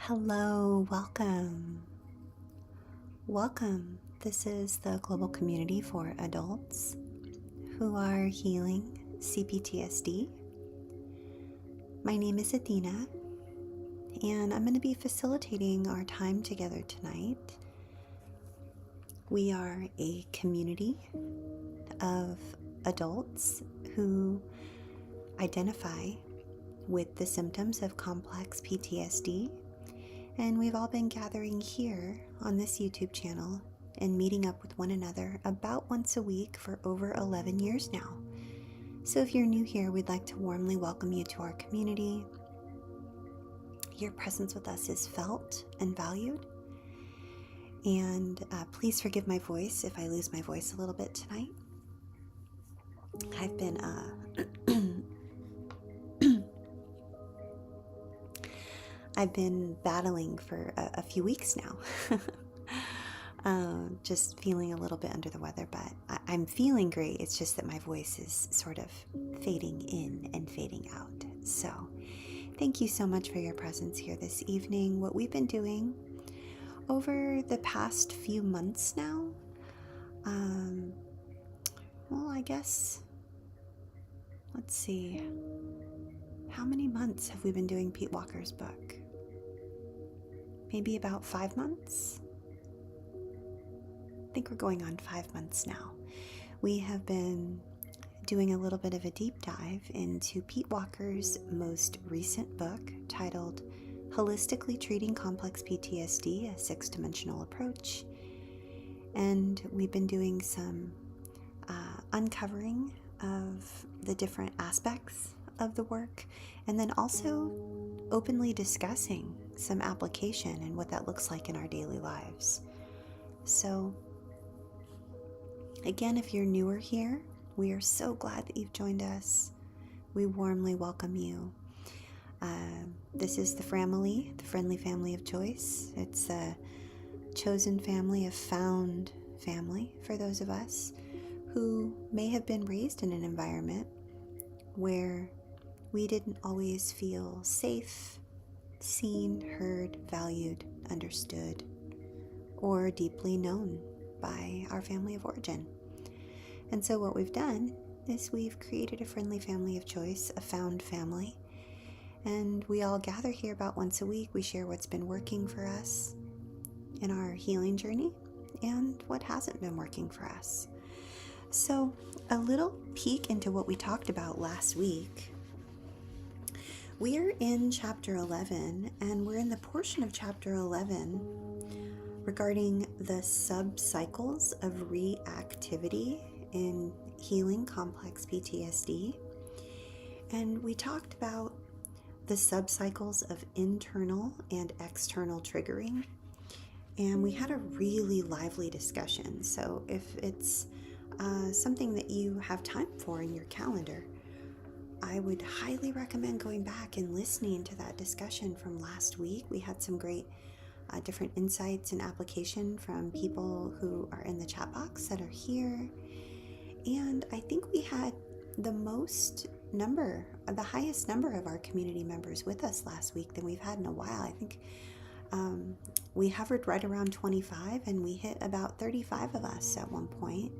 Hello, welcome. Welcome. This is the global community for adults who are healing CPTSD. My name is Athena, and I'm going to be facilitating our time together tonight. We are a community of adults who identify with the symptoms of complex PTSD. And we've all been gathering here on this YouTube channel and meeting up with one another about once a week for over 11 years now. So if you're new here, we'd like to warmly welcome you to our community. Your presence with us is felt and valued. And please forgive my voice if I lose my voice a little bit tonight. I've been I've been battling for a few weeks now. Just feeling a little bit under the weather, but I'm feeling great. It's just that my voice is sort of fading in and fading out. So thank you so much for your presence here this evening. What we've been doing over the past few months now, well, I guess, let's see, how many months have we been doing Pete Walker's book? Maybe about 5 months? I think we're going on 5 months now. We have been doing a little bit of a deep dive into Pete Walker's most recent book titled Holistically Treating Complex PTSD, a Six-Dimensional Approach. And we've been doing some uncovering of the different aspects of the work, and then also openly discussing some application and what that looks like in our daily lives. So again, if you're newer here, we are so glad that you've joined us. We warmly welcome you. This is the family, the friendly family of choice. It's a chosen family, a found family for those of us who may have been raised in an environment where we didn't always feel safe, seen, heard, valued, understood, or deeply known by our family of origin. And so what we've done is we've created a friendly family of choice, a found family, and we all gather here about once a week. We share what's been working for us in our healing journey and what hasn't been working for us. So a little peek into what we talked about last week. We're in chapter 11, and we're in the portion of chapter 11 regarding the sub-cycles of reactivity in healing complex PTSD. And we talked about the sub-cycles of internal and external triggering. And we had a really lively discussion. So if it's something that you have time for in your calendar, I would highly recommend going back and listening to that discussion from last week. We had some great different insights and application from people who are in the chat box that are here. And I think we had the highest number of our community members with us last week than we've had in a while. I think we hovered right around 25, and we hit about 35 of us at one point,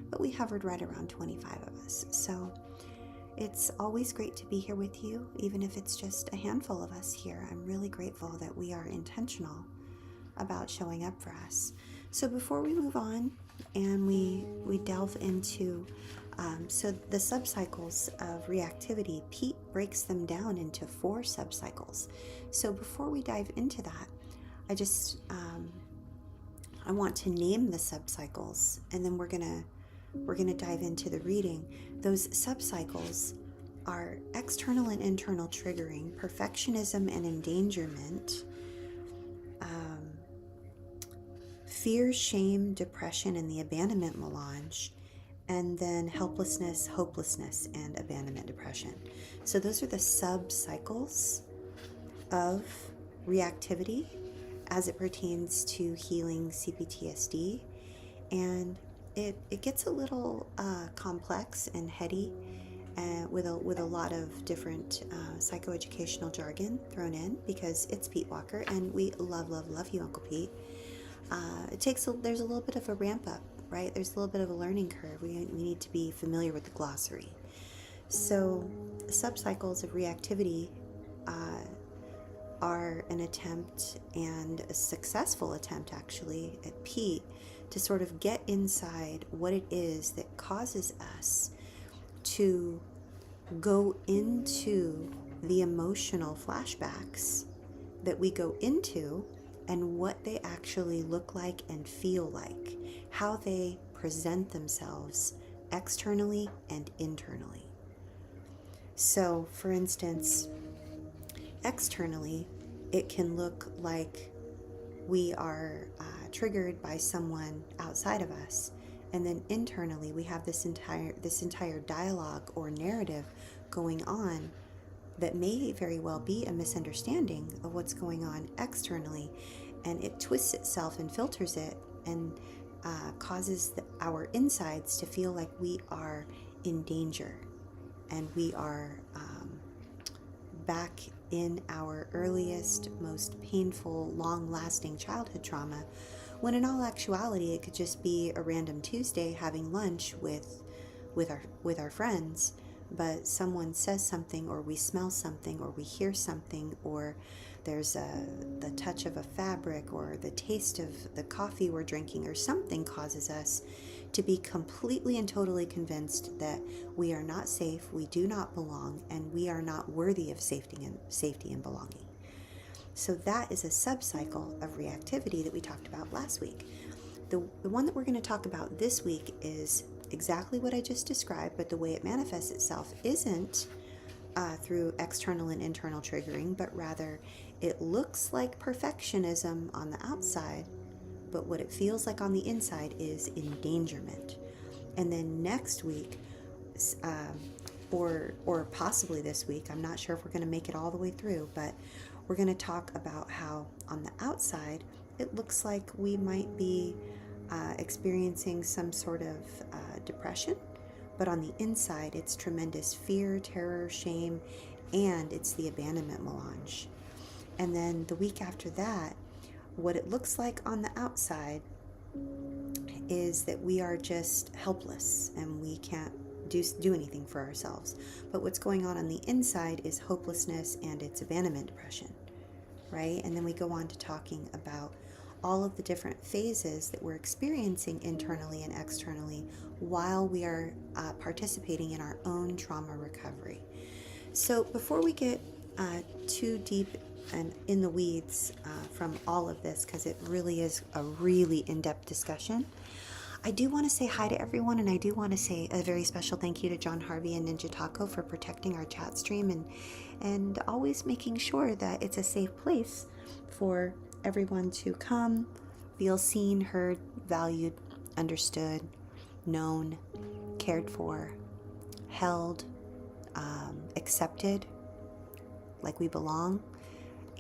but we hovered right around 25 of us. So it's always great to be here with you, even if it's just a handful of us here. I'm really grateful that we are intentional about showing up for us. So before we move on and we delve into so the subcycles of reactivity, Pete breaks them down into 4 subcycles. So before we dive into that, I want to name the subcycles, and then we're gonna dive into the reading. Those subcycles are external and internal triggering, perfectionism and endangerment, fear, shame, depression, and the abandonment melange, and then helplessness, hopelessness, and abandonment depression. So those are the sub-cycles of reactivity as it pertains to healing CPTSD. And it gets a little complex and heady with a lot of different psychoeducational jargon thrown in, because it's Pete Walker, and we love you, Uncle Pete. There's a little bit of a ramp up, right? There's a little bit of a learning curve. We need to be familiar with the glossary. So, subcycles of reactivity are an attempt, and a successful attempt actually, at Pete to sort of get inside what it is that causes us to go into the emotional flashbacks that we go into, and what they actually look like and feel like, how they present themselves externally and internally. So, for instance, externally, it can look like we are triggered by someone outside of us, and then internally we have this entire dialogue or narrative going on that may very well be a misunderstanding of what's going on externally, and it twists itself and filters it, and causes our insides to feel like we are in danger, and we are back in our earliest, most painful, long-lasting childhood trauma, when in all actuality it could just be a random Tuesday having lunch with our friends, but someone says something, or we smell something, or we hear something, or there's the touch of a fabric, or the taste of the coffee we're drinking, or something causes us to be completely and totally convinced that we are not safe, we do not belong, and we are not worthy of safety and belonging. So that is a subcycle of reactivity that we talked about last week. The one that we're going to talk about this week is exactly what I just described, but the way it manifests itself isn't through external and internal triggering, but rather it looks like perfectionism on the outside, but what it feels like on the inside is endangerment. And then next week, or possibly this week, I'm not sure if we're going to make it all the way through, but we're going to talk about how on the outside it looks like we might be experiencing some sort of depression, but on the inside it's tremendous fear, terror, shame, and it's the abandonment melange. And then the week after that, what it looks like on the outside is that we are just helpless and we can't do anything for ourselves. But what's going on the inside is hopelessness, and it's abandonment depression, right? And then we go on to talking about all of the different phases that we're experiencing internally and externally while we are participating in our own trauma recovery. So before we get too deep and in the weeds from all of this, because it really is a really in-depth discussion, I do want to say hi to everyone, and I do want to say a very special thank you to John Harvey and Ninja Taco for protecting our chat stream and always making sure that it's a safe place for everyone to come, feel seen, heard, valued, understood, known, cared for, held, accepted, like we belong.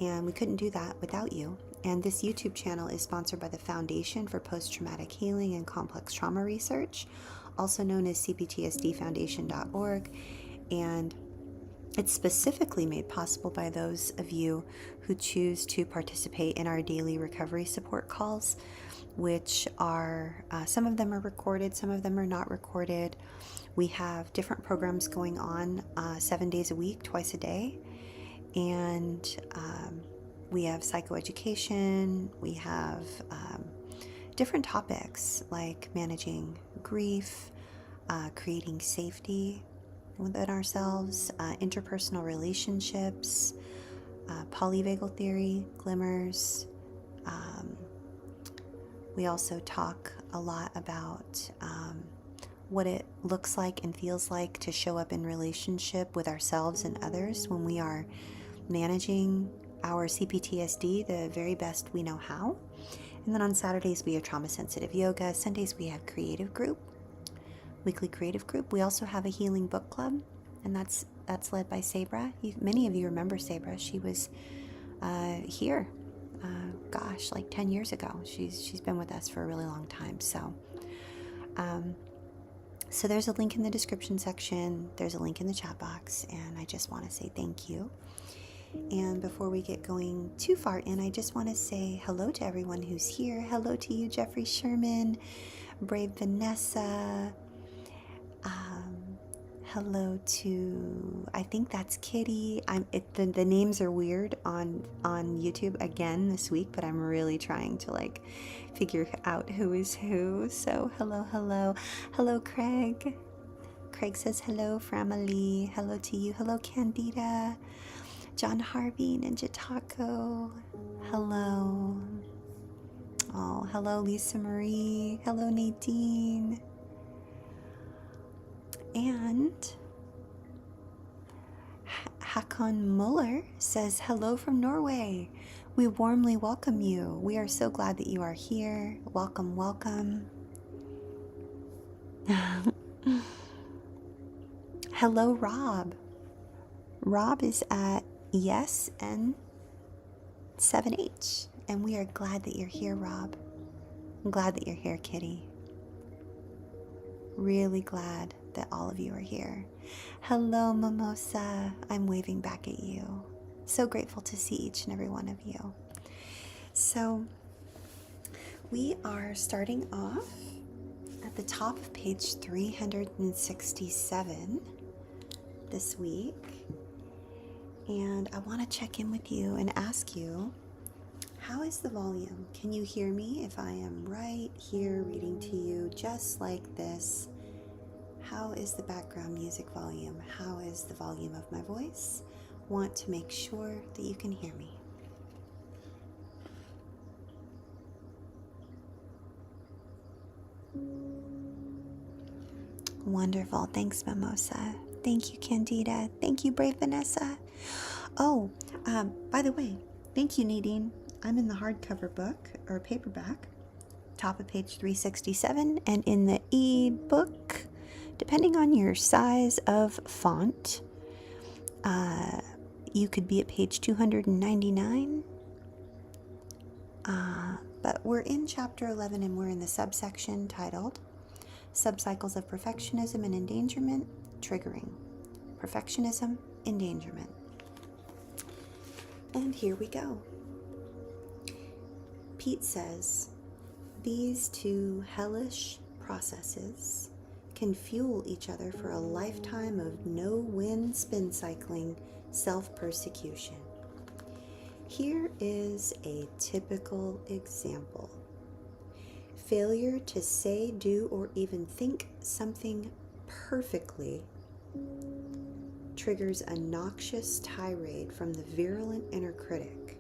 And we couldn't do that without you. And this YouTube channel is sponsored by the Foundation for Post-Traumatic Healing and Complex Trauma Research, also known as CPTSDfoundation.org. And it's specifically made possible by those of you who choose to participate in our daily recovery support calls, which are, some of them are recorded, some of them are not recorded. We have different programs going on 7 days a week, twice a day. And we have psychoeducation, we have different topics like managing grief, creating safety within ourselves, interpersonal relationships, polyvagal theory, glimmers. We also talk a lot about what it looks like and feels like to show up in relationship with ourselves and others when we are managing our CPTSD the very best we know how. And then on Saturdays we have trauma sensitive yoga. Sundays we have creative group, weekly creative group. We also have a healing book club, and that's led by Sabra. Many of you remember Sabra. She was here like 10 years ago. She's been with us for a really long time. So So there's a link in the description section, there's a link in the chat box, and I just want to say thank you. And before we get going too far in, I just want to say hello to everyone who's here. Hello to you, Jeffrey Sherman, Brave Vanessa. Hello to, I think that's Kitty. The names are weird on YouTube again this week, but I'm really trying to figure out who is who. So hello, Craig. Craig says hello, family. Hello to you. Hello, Candida. John Harvey, Ninja Taco. Hello. Oh, hello, Lisa Marie. Hello, Nadine. And Hakon Muller says hello from Norway. We warmly welcome you. We are so glad that you are here. Welcome, welcome. Hello, Rob. Rob is at Yes and 7H, and we are glad that you're here, Rob. I'm glad that you're here, Kitty. Really glad that all of you are here. Hello, Mimosa. I'm waving back at you. So grateful to see each and every one of you. So we are starting off at the top of page 367 this week. And I want to check in with you and ask you, how is the volume? Can you hear me if I am right here reading to you just like this? How is the background music volume? How is the volume of my voice? Want to make sure that you can hear me. Wonderful. Thanks, Mimosa. Thank you, Candida. Thank you, Brave Vanessa. Oh, by the way, thank you, Nadine. I'm in the hardcover book, or paperback, top of page 367, and in the e-book, depending on your size of font, you could be at page 299. But we're in chapter 11, and we're in the subsection titled Subcycles of Perfectionism and Endangerment, Triggering. Perfectionism, Endangerment. And here we go. Pete says, these two hellish processes can fuel each other for a lifetime of no-win spin cycling self-persecution. Here is a typical example. Failure to say, do, or even think something perfectly triggers a noxious tirade from the virulent inner critic.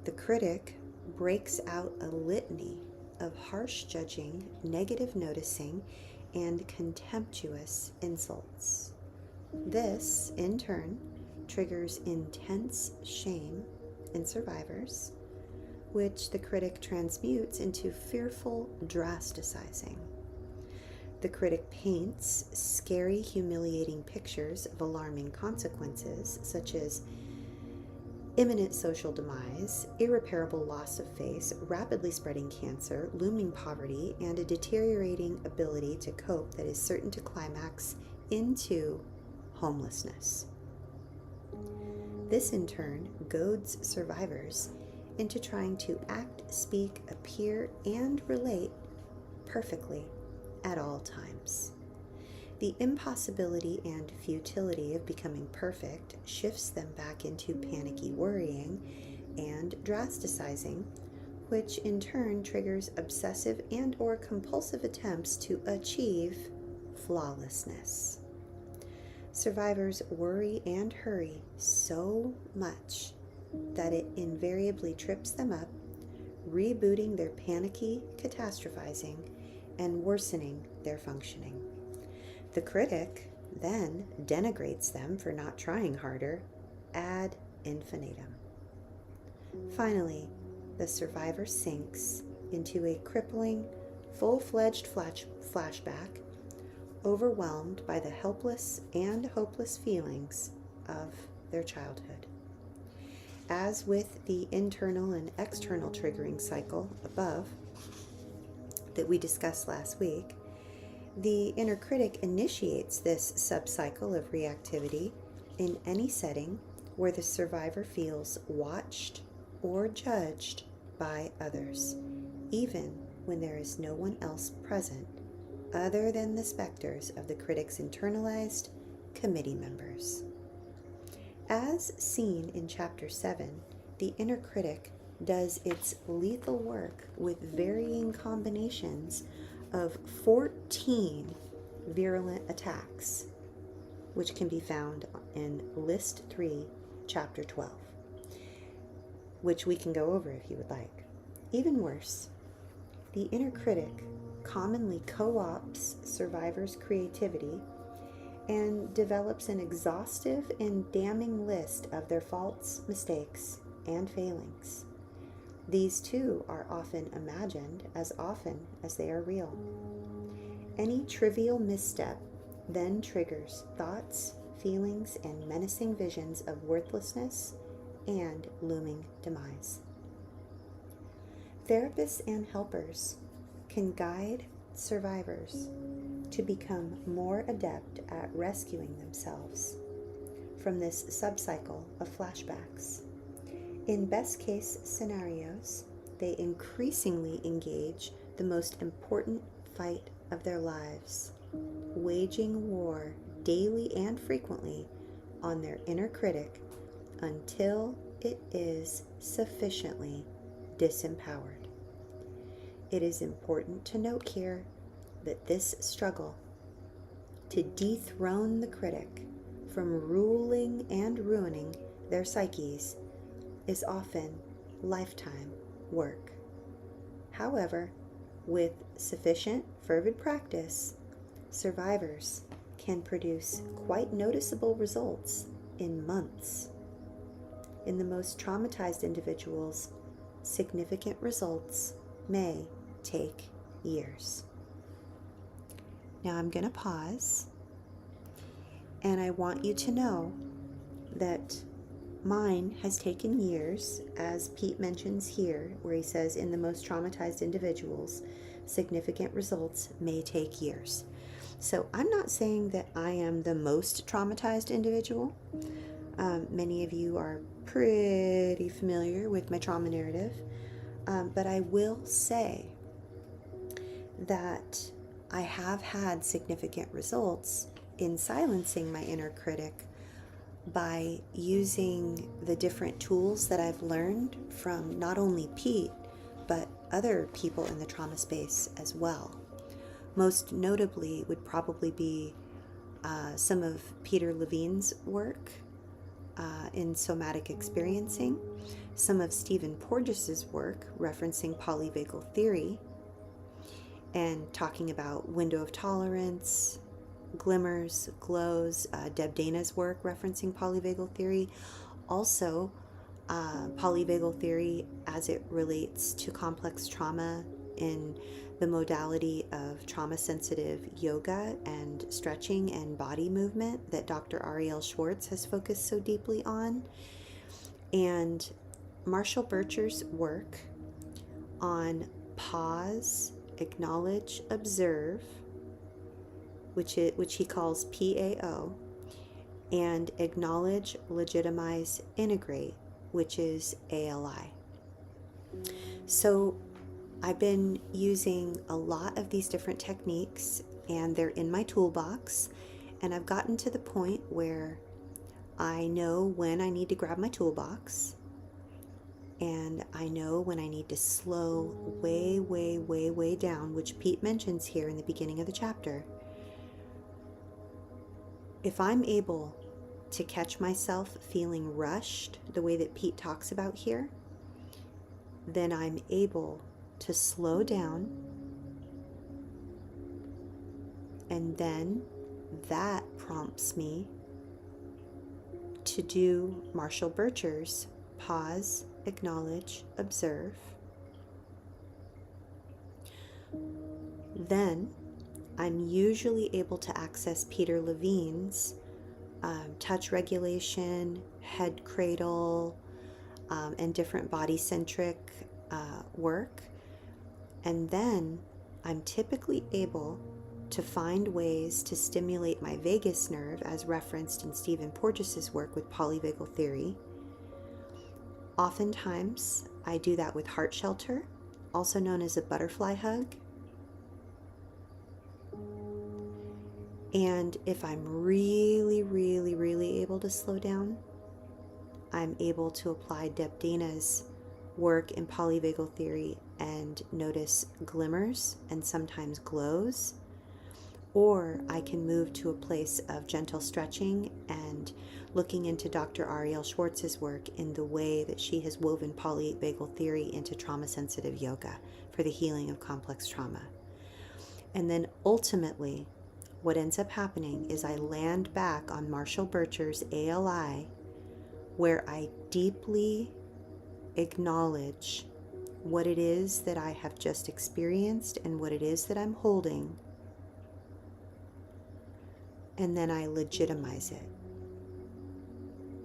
The critic breaks out a litany of harsh judging, negative noticing, and contemptuous insults. This, in turn, triggers intense shame in survivors, which the critic transmutes into fearful drasticizing. The critic paints scary, humiliating pictures of alarming consequences, such as imminent social demise, irreparable loss of face, rapidly spreading cancer, looming poverty, and a deteriorating ability to cope that is certain to climax into homelessness. This, in turn, goads survivors into trying to act, speak, appear, and relate perfectly at all times. The impossibility and futility of becoming perfect shifts them back into panicky worrying and drasticizing, which in turn triggers obsessive and or compulsive attempts to achieve flawlessness. Survivors worry and hurry so much that it invariably trips them up, rebooting their panicky catastrophizing and worsening their functioning. The critic then denigrates them for not trying harder ad infinitum. Finally, the survivor sinks into a crippling, full-fledged flashback, overwhelmed by the helpless and hopeless feelings of their childhood. As with the internal and external triggering cycle above that we discussed last week, The inner critic initiates this subcycle of reactivity in any setting where the survivor feels watched or judged by others, even when there is no one else present other than the specters of the critic's internalized committee members. As seen in Chapter 7, the inner critic does its lethal work with varying combinations of 14 virulent attacks, which can be found in List 3, Chapter 12, which we can go over if you would like. Even worse, the inner critic commonly co-opts survivors' creativity and develops an exhaustive and damning list of their faults, mistakes, and failings. These too are often imagined as often as they are real. Any trivial misstep then triggers thoughts, feelings, and menacing visions of worthlessness and looming demise. Therapists and helpers can guide survivors to become more adept at rescuing themselves from this subcycle of flashbacks. In best case scenarios, they increasingly engage the most important fight of their lives, waging war daily and frequently on their inner critic until it is sufficiently disempowered. It is important to note here that this struggle to dethrone the critic from ruling and ruining their psyches is often lifetime work. However, with sufficient fervid practice, survivors can produce quite noticeable results in months. In the most traumatized individuals, significant results may take years. Now I'm going to pause, and I want you to know that mine has taken years, as Pete mentions here, where he says in the most traumatized individuals, significant results may take years. So I'm not saying that I am the most traumatized individual. Many of you are pretty familiar with my trauma narrative, but I will say that I have had significant results in silencing my inner critic by using the different tools that I've learned from not only Pete, but other people in the trauma space as well. Most notably would probably be some of Peter Levine's work in somatic experiencing, some of Stephen Porges's work referencing polyvagal theory and talking about window of tolerance, glimmers, glows, Deb Dana's work referencing polyvagal theory, also polyvagal theory as it relates to complex trauma in the modality of trauma-sensitive yoga and stretching and body movement that Dr. Ariel Schwartz has focused so deeply on, and Marshall Bircher's work on pause, acknowledge, observe, which he calls PAO, and acknowledge, legitimize, integrate, which is ALI. So I've been using a lot of these different techniques, and they're in my toolbox, and I've gotten to the point where I know when I need to grab my toolbox, and I know when I need to slow way, way, way, way down, which Pete mentions here in the beginning of the chapter. If I'm able to catch myself feeling rushed the way that Pete talks about here, then I'm able to slow down, and then that prompts me to do Marshall Bircher's pause, acknowledge, observe. Then I'm usually able to access Peter Levine's touch regulation, head cradle, and different body-centric work. And then I'm typically able to find ways to stimulate my vagus nerve, as referenced in Stephen Porges's work with polyvagal theory. Oftentimes, I do that with heart shelter, also known as a butterfly hug. And if I'm really, really, really able to slow down, I'm able to apply Deb Dana's work in polyvagal theory and notice glimmers and sometimes glows. Or I can move to a place of gentle stretching and looking into Dr. Ariel Schwartz's work in the way that she has woven polyvagal theory into trauma-sensitive yoga for the healing of complex trauma. And then ultimately, what ends up happening is I land back on Marshall Bircher's ALI, where I deeply acknowledge what it is that I have just experienced and what it is that I'm holding, and then I legitimize it,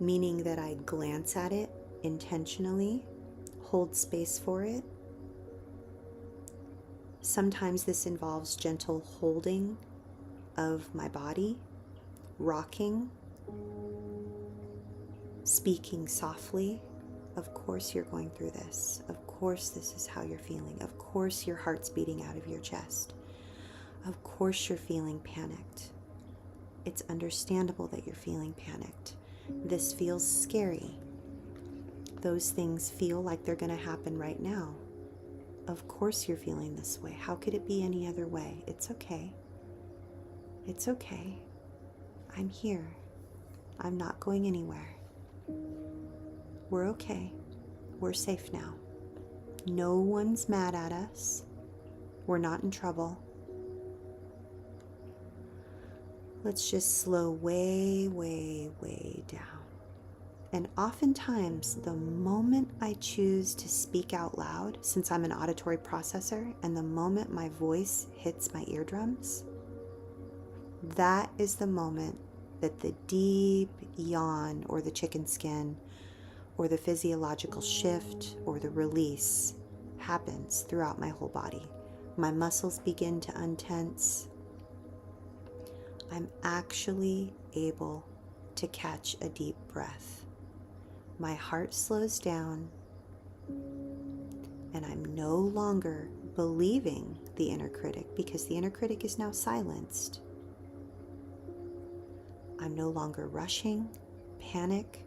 meaning that I glance at it intentionally, hold space for it. Sometimes this involves gentle holding of my body, rocking, speaking softly. Of course you're going through this. Of course this is how you're feeling. Of course your heart's beating out of your chest. Of course you're feeling panicked. It's understandable that you're feeling panicked. This feels scary. Those things feel like they're going to happen right now. Of course you're feeling this way. How could it be any other way? It's okay. It's okay. I'm here. I'm not going anywhere. We're okay. We're safe now. No one's mad at us. We're not in trouble. Let's just slow way, way, way down. And oftentimes, the moment I choose to speak out loud, since I'm an auditory processor, and the moment my voice hits my eardrums, that is the moment that the deep yawn or the chicken skin or the physiological shift or the release happens throughout my whole body. My muscles begin to untense. I'm actually able to catch a deep breath. My heart slows down, and I'm no longer believing the inner critic because the inner critic is now silenced. I'm no longer rushing, panic,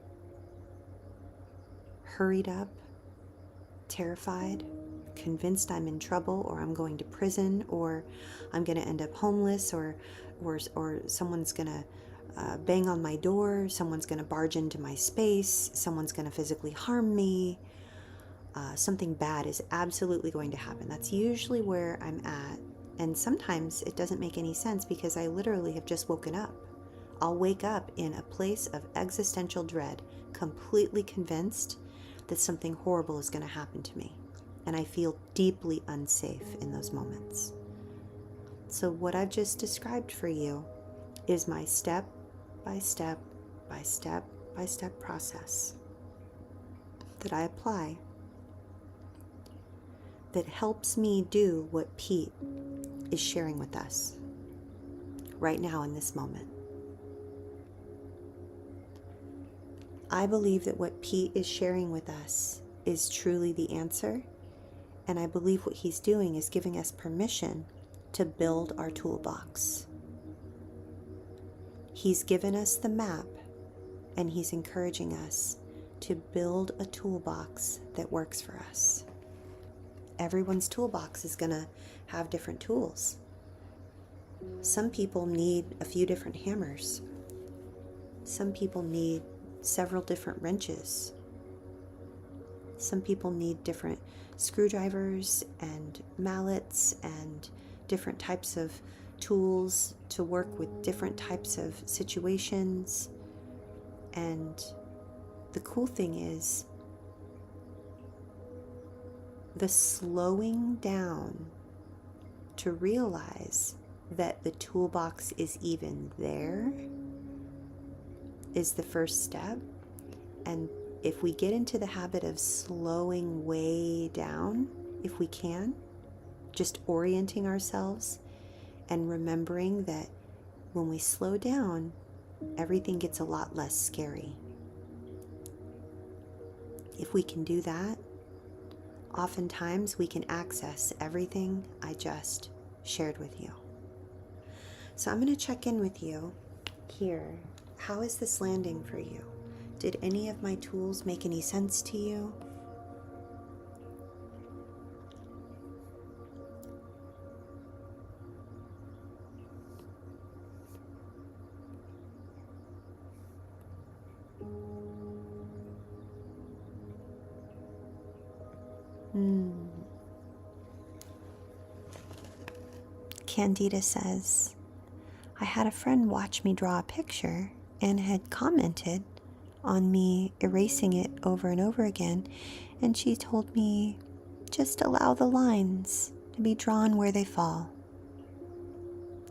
hurried up, terrified, convinced I'm in trouble, or I'm going to prison, or I'm going to end up homeless, or someone's going to bang on my door, someone's going to barge into my space, someone's going to physically harm me. Something bad is absolutely going to happen. That's usually where I'm at. And sometimes it doesn't make any sense because I literally have just woken up. I'll wake up in a place of existential dread, completely convinced that something horrible is going to happen to me. And I feel deeply unsafe in those moments. So what I've just described for you is my step by step by step by step process that I apply that helps me do what Pete is sharing with us right now in this moment. I believe that what Pete is sharing with us is truly the answer, and I believe what he's doing is giving us permission to build our toolbox. He's given us the map, and he's encouraging us to build a toolbox that works for us. Everyone's toolbox is going to have different tools. Some people need a few different hammers. Some people need several different wrenches. Some people need different screwdrivers and mallets and different types of tools to work with different types of situations. And the cool thing is the slowing down to realize that the toolbox is even there is the first step. And if we get into the habit of slowing way down, if we can, just orienting ourselves and remembering that when we slow down, everything gets a lot less scary. If we can do that, oftentimes we can access everything I just shared with you. So I'm going to check in with you here. How is this landing for you? Did any of my tools make any sense to you? Candida says, I had a friend watch me draw a picture and had commented on me erasing it over and over again, and she told me, just allow the lines to be drawn where they fall.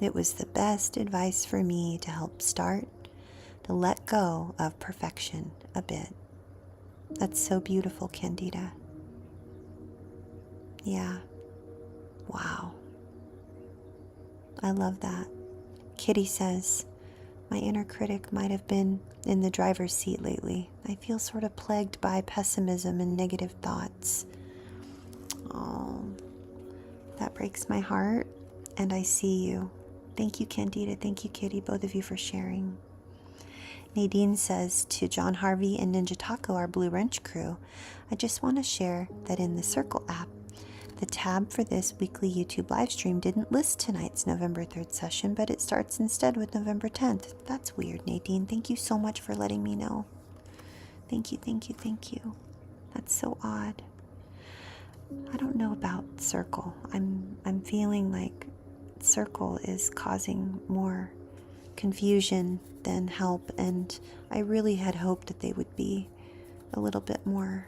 It was the best advice for me to help start to let go of perfection a bit. That's so beautiful, Candida. Yeah. Wow. I love that. Kitty says, my inner critic might have been in the driver's seat lately. I feel sort of plagued by pessimism and negative thoughts. Oh, that breaks my heart, and I see you. Thank you, Candida. Thank you, Kitty, both of you for sharing. Nadine says to John Harvey and Ninja Taco, our Blue Wrench crew, I just want to share that in the Circle app, the tab for this weekly YouTube live stream didn't list tonight's November 3rd session, but it starts instead with November 10th. That's weird, Nadine. Thank you so much for letting me know. Thank you, thank you, thank you. That's so odd. I don't know about Circle. I'm feeling like Circle is causing more confusion than help, and I really had hoped that they would be a little bit more,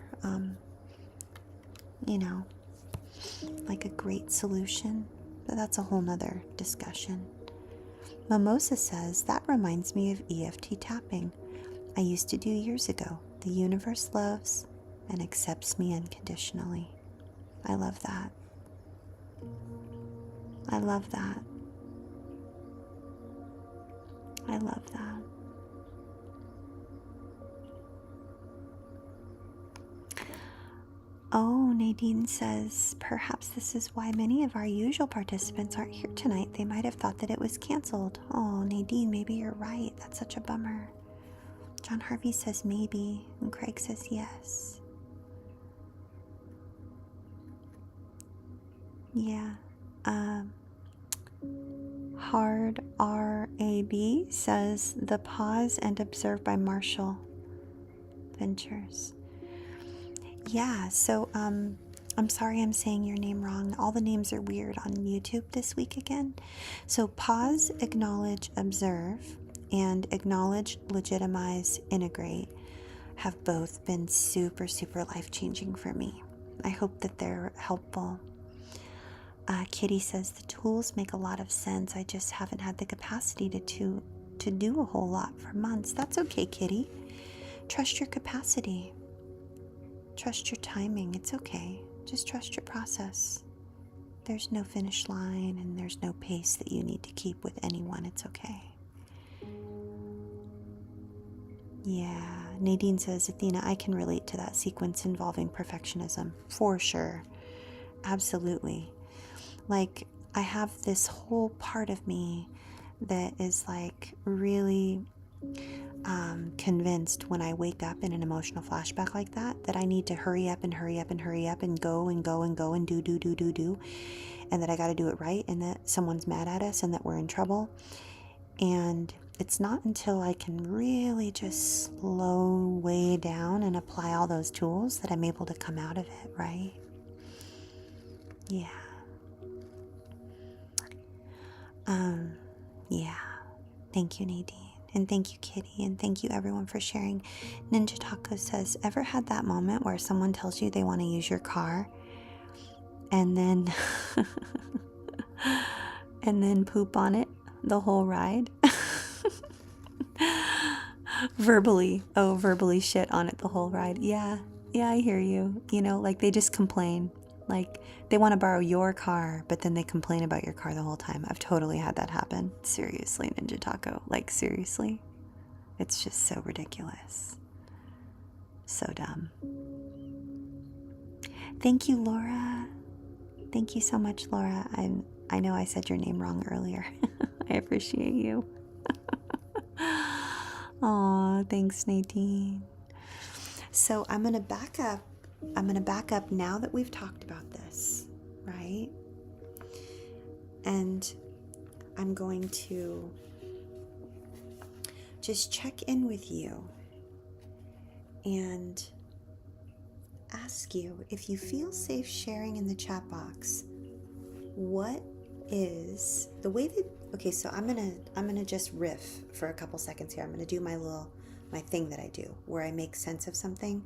like a great solution, but that's a whole nother discussion. Mimosa says, that reminds me of EFT tapping I used to do years ago. The universe loves and accepts me unconditionally. I love that. I love that. I love that. Oh, Nadine says, perhaps this is why many of our usual participants aren't here tonight. They might have thought that it was canceled. Oh, Nadine, maybe you're right. That's such a bummer. John Harvey says maybe, and Craig says yes. Yeah. Hard RAB says the pause and observe by Marshall Ventures. Yeah, so I'm sorry I'm saying your name wrong. All the names are weird on YouTube this week again. So pause, acknowledge, observe, and acknowledge, legitimize, integrate have both been super, super life-changing for me. I hope that they're helpful. Kitty says the tools make a lot of sense. I just haven't had the capacity to do a whole lot for months. That's okay, Kitty. Trust your capacity. Trust your timing. It's okay. Just trust your process. There's no finish line and there's no pace that you need to keep with anyone. It's okay. Yeah. Nadine says, Athena, I can relate to that sequence involving perfectionism. For sure. Absolutely. Like, I have this whole part of me that is like really convinced when I wake up in an emotional flashback like that I need to hurry up and hurry up and hurry up and go and go and go and do, and that I got to do it right, and that someone's mad at us and that we're in trouble. And it's not until I can really just slow way down and apply all those tools that I'm able to come out of it, right? Yeah. Yeah. Thank you, Nadine. And thank you, Kitty. And thank you, everyone, for sharing. Ninja Taco says, ever had that moment where someone tells you they want to use your car and then and then poop on it the whole ride? verbally shit on it the whole ride. Yeah, I hear you. Like they just complain. Like, they want to borrow your car, but then they complain about your car the whole time. I've totally had that happen. Seriously, Ninja Taco. Like, seriously. It's just so ridiculous. So dumb. Thank you, Laura. Thank you so much, Laura. I know I said your name wrong earlier. I appreciate you. Aw, thanks, Nadine. So I'm going to back up. I'm going to back up now that we've talked about this, right? And I'm going to just check in with you and ask you if you feel safe sharing in the chat box. What is the way that, okay, so I'm gonna just riff for a couple seconds here. I'm gonna do my thing that I do where I make sense of something,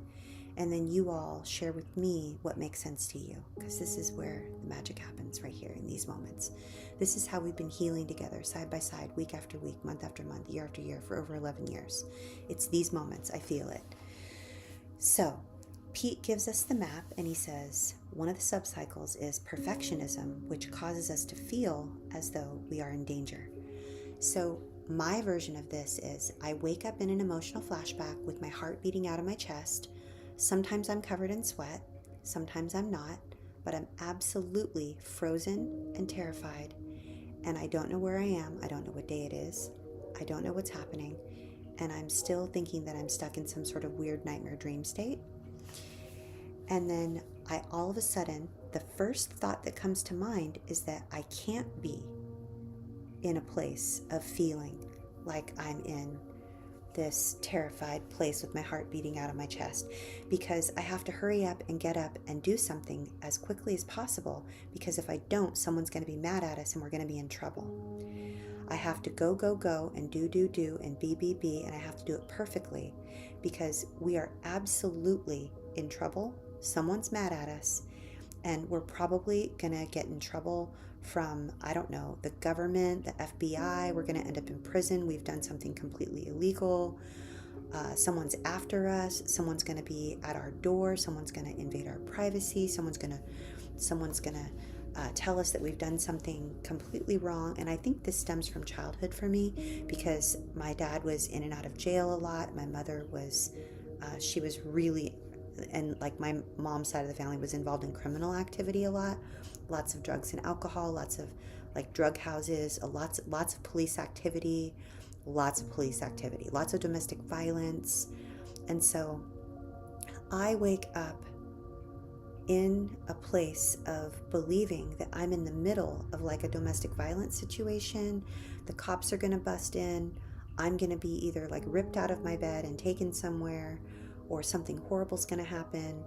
and then you all share with me what makes sense to you, because this is where the magic happens, right here in these moments. This is how we've been healing together, side by side, week after week, month after month, year after year, for over 11 years. It's these moments. I feel it. So Pete gives us the map, and he says one of the subcycles is perfectionism, which causes us to feel as though we are in danger. So my version of this is I wake up in an emotional flashback with my heart beating out of my chest. Sometimes I'm covered in sweat, sometimes I'm not, but I'm absolutely frozen and terrified, and I don't know where I am. I don't know what day it is. I don't know what's happening, and I'm still thinking that I'm stuck in some sort of weird nightmare dream state. And then all of a sudden, the first thought that comes to mind is that I can't be in a place of feeling like I'm in this terrified place with my heart beating out of my chest, because I have to hurry up and get up and do something as quickly as possible, because if I don't, someone's going to be mad at us and we're going to be in trouble. I have to go and do and be, and I have to do it perfectly, because we are absolutely in trouble. Someone's mad at us, and we're probably going to get in trouble from, I don't know, the government, the FBI. We're going to end up in prison. We've done something completely illegal. Someone's after us. Someone's going to be at our door. Someone's going to invade our privacy. Someone's going to tell us that we've done something completely wrong. And I think this stems from childhood for me, because my dad was in and out of jail a lot. My mother was, she was really, and like my mom's side of the family was involved in criminal activity a lot. Lots of drugs and alcohol, lots of like drug houses, lots of police activity, lots of domestic violence. And so I wake up in a place of believing that I'm in the middle of like a domestic violence situation. The cops are going to bust in. I'm going to be either like ripped out of my bed and taken somewhere, or something horrible is going to happen.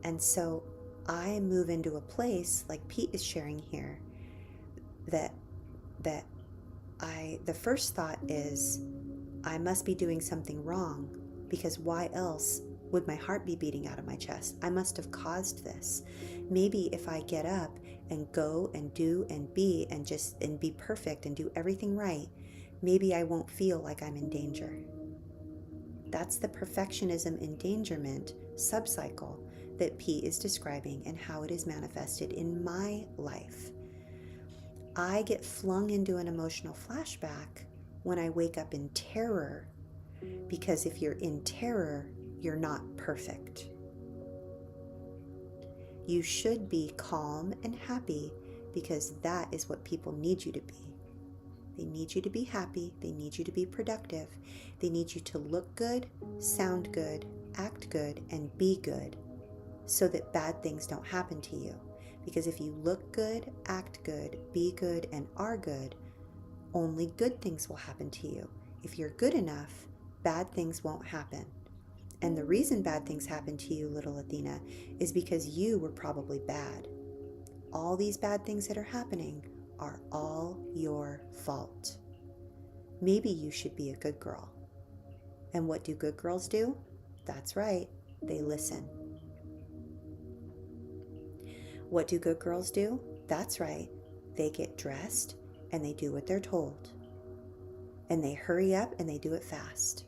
And so I move into a place like Pete is sharing here, that the first thought is I must be doing something wrong, because why else would my heart be beating out of my chest? I must have caused this. Maybe if I get up and go and do and be and be perfect and do everything right, maybe I won't feel like I'm in danger. That's the perfectionism endangerment subcycle that Pete is describing, and how it is manifested in my life. I get flung into an emotional flashback when I wake up in terror, because if you're in terror, you're not perfect. You should be calm and happy, because that is what people need you to be. They need you to be happy. They need you to be productive. They need you to look good, sound good, act good, and be good, so that bad things don't happen to you. Because if you look good, act good, be good, and are good, only good things will happen to you. If you're good enough, bad things won't happen. And the reason bad things happen to you, little Athena, is because you were probably bad. All these bad things that are happening are all your fault. Maybe you should be a good girl. And what do good girls do? That's right, they listen. What do good girls do? That's right, they get dressed and they do what they're told. And they hurry up and they do it fast.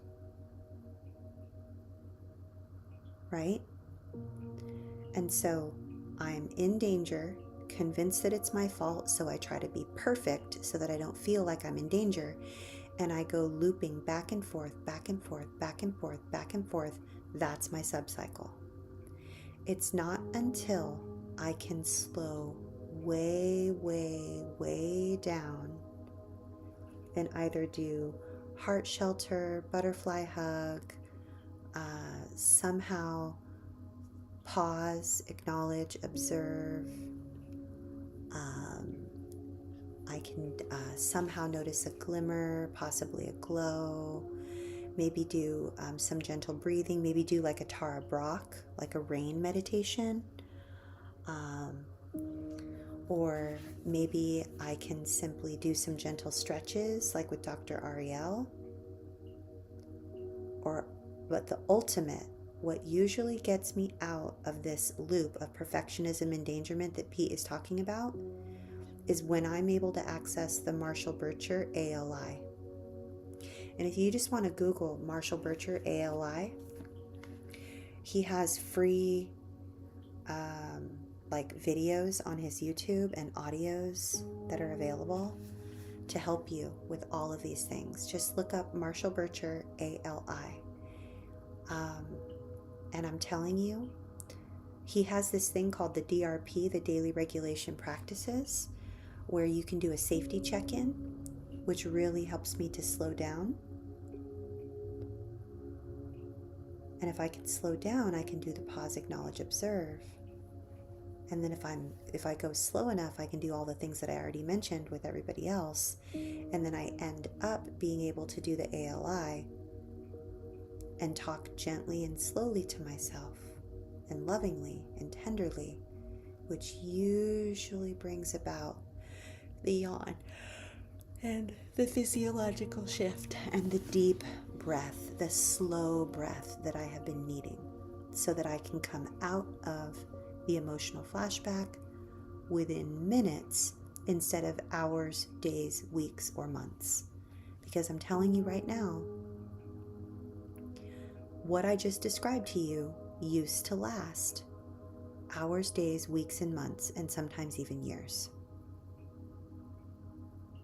Right? And so I'm in danger, convinced that it's my fault, so I try to be perfect so that I don't feel like I'm in danger. And I go looping back and forth, back and forth, back and forth, back and forth. That's my subcycle. It's not until I can slow way, way, way down and either do heart shelter, butterfly hug, somehow pause, acknowledge, observe. I can somehow notice a glimmer, possibly a glow. Maybe do some gentle breathing. Maybe do like a Tara Brach, like a rain meditation. Or maybe I can simply do some gentle stretches, like with Dr. Ariel. But the ultimate, what usually gets me out of this loop of perfectionism endangerment that Pete is talking about, is when I'm able to access the Marshall Bircher ALI. And if you just want to Google Marshall Bircher ALI, he has free like videos on his YouTube and audios that are available to help you with all of these things. Just look up Marshall Bircher ALI. And I'm telling you, he has this thing called the DRP, the Daily Regulation Practices, where you can do a safety check-in, which really helps me to slow down. And if I can slow down, I can do the pause, acknowledge, observe. And then if I go slow enough, I can do all the things that I already mentioned with everybody else. And then I end up being able to do the ALI and talk gently and slowly to myself, and lovingly and tenderly, which usually brings about the yawn and the physiological shift and the deep breath, the slow breath that I have been needing, so that I can come out of the emotional flashback within minutes instead of hours, days, weeks, or months. Because I'm telling you right now, what I just described to you used to last hours, days, weeks, and months, and sometimes even years.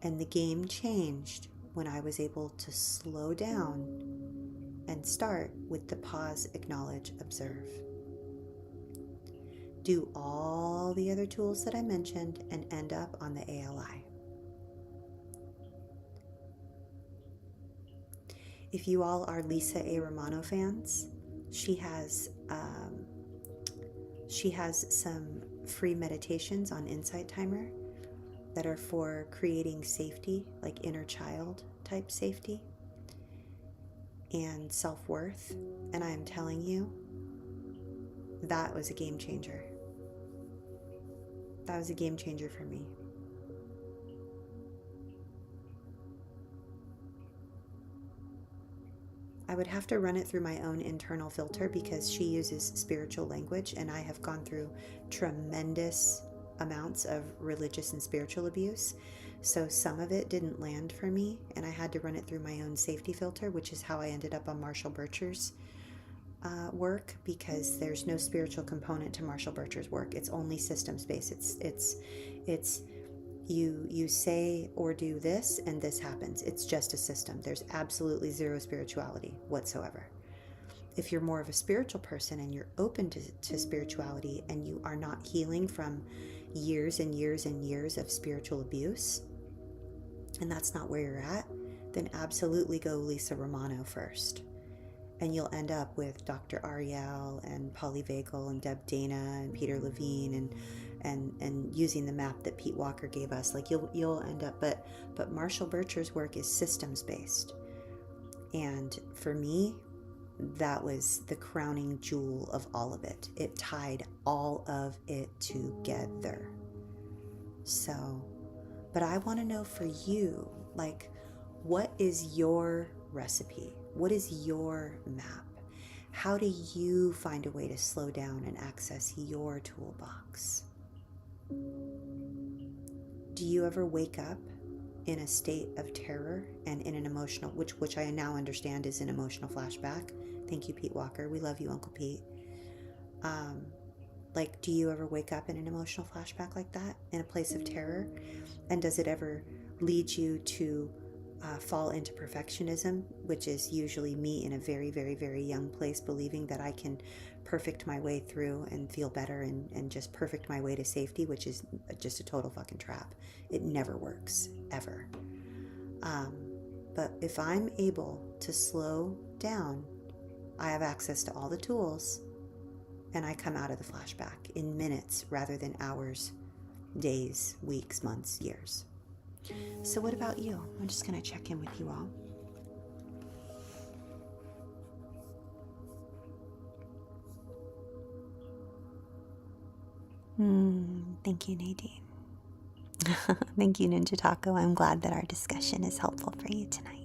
And the game changed when I was able to slow down and start with the pause, acknowledge, observe. Do all the other tools that I mentioned and end up on the ALI. If you all are Lisa A. Romano fans, she has some free meditations on Insight Timer that are for creating safety, like inner child type safety and self-worth. And I am telling you, that was a game changer. That was a game changer for me. I would have to run it through my own internal filter because she uses spiritual language, and I have gone through tremendous amounts of religious and spiritual abuse. So some of it didn't land for me, and I had to run it through my own safety filter, which is how I ended up on Marshall Bircher's work, because there's no spiritual component to Marshall Bircher's work. It's only systems-based. It's you say or do this and this happens. It's just a system. There's absolutely zero spirituality whatsoever. If you're more of a spiritual person and you're open to spirituality and you are not healing from years and years and years of spiritual abuse, and that's not where you're at, then absolutely go Lisa Romano first. And you'll end up with Dr. Ariel and Polly Vagel and Deb Dana and Peter Levine and using the map that Pete Walker gave us. Like you'll end up, but Marshall Bircher's work is systems based. And for me, that was the crowning jewel of all of it. It tied all of it together. So, but I want to know for you, like, what is your recipe? What is your map? How do you find a way to slow down and access your toolbox? Do you ever wake up in a state of terror and in an emotional, which I now understand is an emotional flashback? Thank you, Pete Walker. We love you, Uncle Pete. Like, do you ever wake up in an emotional flashback like that, in a place of terror? And does it ever lead you to fall into perfectionism, which is usually me in a very, very, very young place, believing that I can perfect my way through and feel better and just perfect my way to safety, which is just a total fucking trap. It never works, ever. But if I'm able to slow down, I have access to all the tools, and I come out of the flashback in minutes rather than hours, days, weeks, months, years. So what about you? I'm just going to check in with you all. Thank you, Nadine. Thank you, Ninja Taco. I'm glad that our discussion is helpful for you tonight.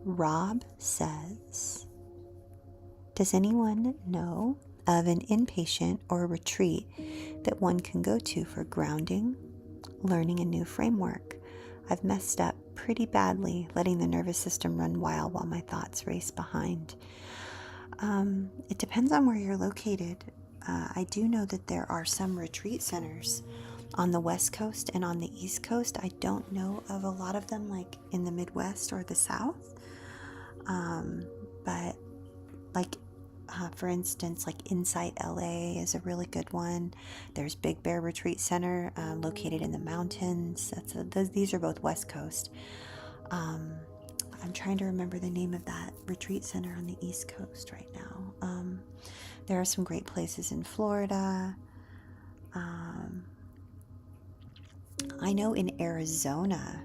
Rob says, does anyone know of an inpatient or a retreat that one can go to for grounding, learning a new framework? I've messed up pretty badly, letting the nervous system run wild while my thoughts race behind. It depends on where you're located. I do know that there are some retreat centers on the West Coast and on the East Coast. I don't know of a lot of them like in the Midwest or the South. But like, for instance, like Insight LA is a really good one. There's Big Bear Retreat Center located in the mountains. These are both West Coast. I'm trying to remember the name of that retreat center on the East Coast right now. There are some great places in Florida. I know in Arizona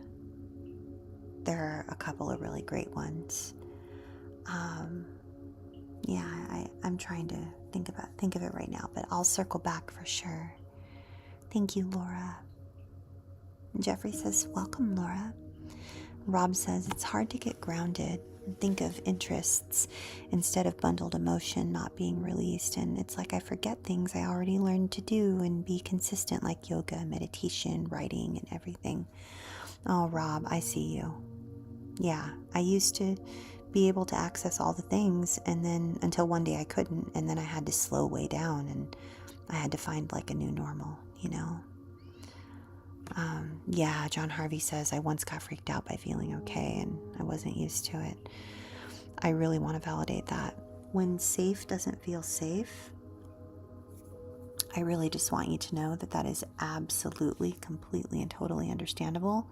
there are a couple of really great ones. I'm trying to think of it right now, but I'll circle back for sure. Thank you, Laura. Jeffrey says, welcome, Laura. Rob says, it's hard to get grounded and think of interests instead of bundled emotion not being released. And it's like I forget things I already learned to do and be consistent, like yoga, meditation, writing, and everything. Oh, Rob, I see you. Yeah, I used to be able to access all the things, and then until one day I couldn't, and then I had to slow way down, and I had to find like a new normal, you know? Yeah, John Harvey says, I once got freaked out by feeling okay, and I wasn't used to it. I really want to validate that. When safe doesn't feel safe, I really just want you to know that that is absolutely, completely, and totally understandable,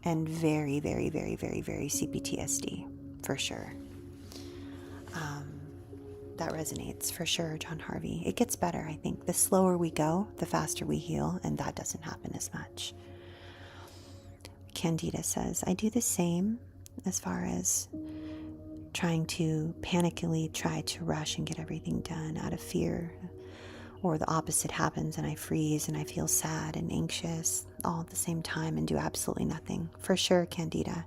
and very, very, very, very, very CPTSD, for sure. That resonates, for sure, John Harvey. It gets better, I think. The slower we go, the faster we heal, and that doesn't happen as much. Candida says, I do the same as far as trying to panically try to rush and get everything done out of fear, or the opposite happens and I freeze and I feel sad and anxious all at the same time and do absolutely nothing. For sure, Candida.